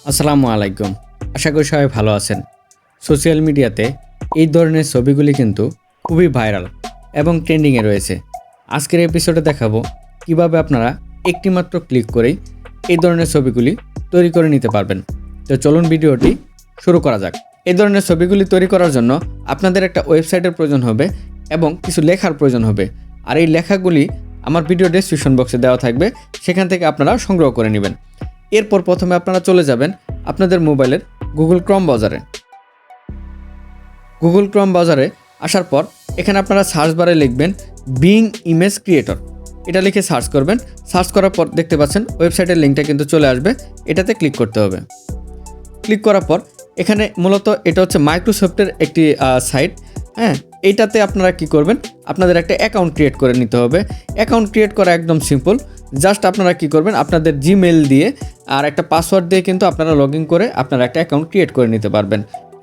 আসসালামু আলাইকুম। আশা করি সবাই ভালো আছেন। সোশ্যাল মিডিয়াতে এই ধরনের ছবিগুলি কিন্তু খুবই ভাইরাল এবং ট্রেন্ডিংয়ে রয়েছে। আজকের এপিসোডে দেখাবো কিভাবে আপনারা একটি মাত্র ক্লিক করেই এই ধরনের ছবিগুলি তৈরি করে নিতে পারবেন। তো চলুন ভিডিওটি শুরু করা যাক। এই ধরনের ছবিগুলি তৈরি করার জন্য আপনাদের একটা ওয়েবসাইটের প্রয়োজন হবে এবং কিছু লেখার প্রয়োজন হবে। আর এই লেখাগুলি আমার ভিডিও ডেসক্রিপশন বক্সে দেওয়া থাকবে, সেখান থেকে আপনারা সংগ্রহ করে নেবেন। এরপর প্রথমে আপনারা চলে যাবেন আপনাদের মোবাইলের গুগল ক্রোম ব্রাউজারে। গুগল ক্রোম ব্রাউজারে আসার পর এখানে আপনারা সার্চ বারে লিখবেন বিং ইমেজ ক্রিয়েটর। এটা লিখে সার্চ করবেন। সার্চ করার পর দেখতে পাচ্ছেন ওয়েবসাইটের লিঙ্কটা কিন্তু চলে আসবে। এটাতে ক্লিক করতে হবে। ক্লিক করার পর এখানে মূলত এটা হচ্ছে মাইক্রোসফটের একটি সাইট। এইটাতে আপনারা কি করবেন, আপনাদের একটা অ্যাকাউন্ট ক্রিয়েট করে নিতে হবে। অ্যাকাউন্ট ক্রিয়েট করা একদম সিম্পল। জাস্ট আপনারা কি করবেন, আপনাদের জিমেল দিয়ে আর একটা পাসওয়ার্ড দিয়ে কিন্তু আপনারা লগ ইন করে আপনারা একটা অ্যাকাউন্ট ক্রিয়েট করে নিতে পারবেন।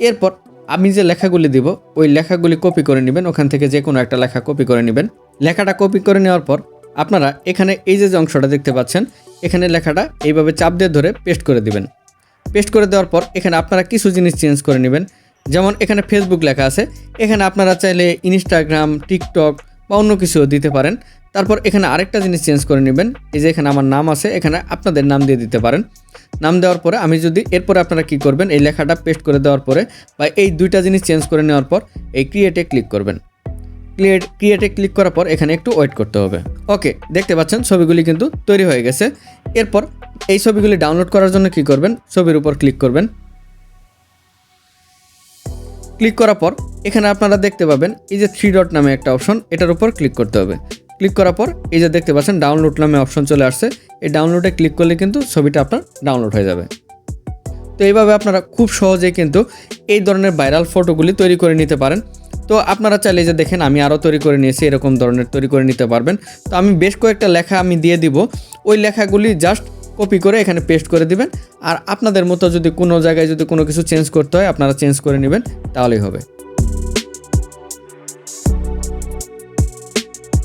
এরপর আমি যে লেখাগুলি দিব ওই লেখাগুলি কপি করে নেবেন। ওখান থেকে যে কোনো একটা লেখা কপি করে নেবেন। লেখাটা কপি করে নেওয়ার পর আপনারা এখানে এই যে অংশটা দেখতে পাচ্ছেন, এখানে লেখাটা এইভাবে চাপ দিয়ে ধরে পেস্ট করে দিবেন। পেস্ট করে দেওয়ার পর এখানে আপনারা কিছু জিনিস চেঞ্জ করে নেবেন। যেমন এখানে ফেসবুক লেখা আছে, এখানে আপনারা চাইলে ইনস্টাগ্রাম, টিকটক বা অন্য কিছুও দিতে পারেন। তারপর এখানে আরেকটা জিনিস চেঞ্জ করে নেবেন। এই যে এখানে আমার নাম আছে, এখানে আপনাদের নাম দিয়ে দিতে পারেন। নাম দেওয়ার পরে আমি যদি এরপরে আপনারা কি করবেন, এই লেখাটা পেস্ট করে দেওয়ার পরে বা এই দুইটা জিনিস চেঞ্জ করে নেওয়ার পর এই ক্রিয়েটে ক্লিক করবেন। ক্রিয়েটে ক্লিক করার পর এখানে একটু ওয়েট করতে হবে। ওকে, দেখতে পাচ্ছেন ছবিগুলি কিন্তু তৈরি হয়ে গেছে। এরপর এই ছবিগুলি ডাউনলোড করার জন্য কি করবেন, ছবির উপর ক্লিক করবেন। ক্লিক করার পর এখানে আপনারা দেখতে পাবেন এই যে 3 ডট নামে একটা অপশন, এটার উপর ক্লিক করতে হবে। ক্লিক করার পর এই যে দেখতে পাচ্ছেন ডাউনলোড নামে অপশন চলে আসছে। এই ডাউনলোডে ক্লিক করলে কিন্তু ছবিটা আপনার ডাউনলোড হয়ে যাবে। তো এইভাবে আপনারা খুব সহজেই কিন্তু এই ধরনের ভাইরাল ফটোগুলি তৈরি করে নিতে পারেন। তো আপনারা চাইলে যে দেখেন আমি আরও তৈরি করে নিয়েছি, এরকম ধরনের তৈরি করে নিতে পারবেন। তো আমি বেশ কয়েকটা লেখা আমি দিয়ে দিব, ওই লেখাগুলি জাস্ট কপি করে এখানে পেস্ট করে দিবেন। আর আপনাদের মতো যদি কোনো জায়গায় যদি কোনো কিছু চেঞ্জ করতে হয় আপনারা চেঞ্জ করে নেবেন, তাহলেই হবে।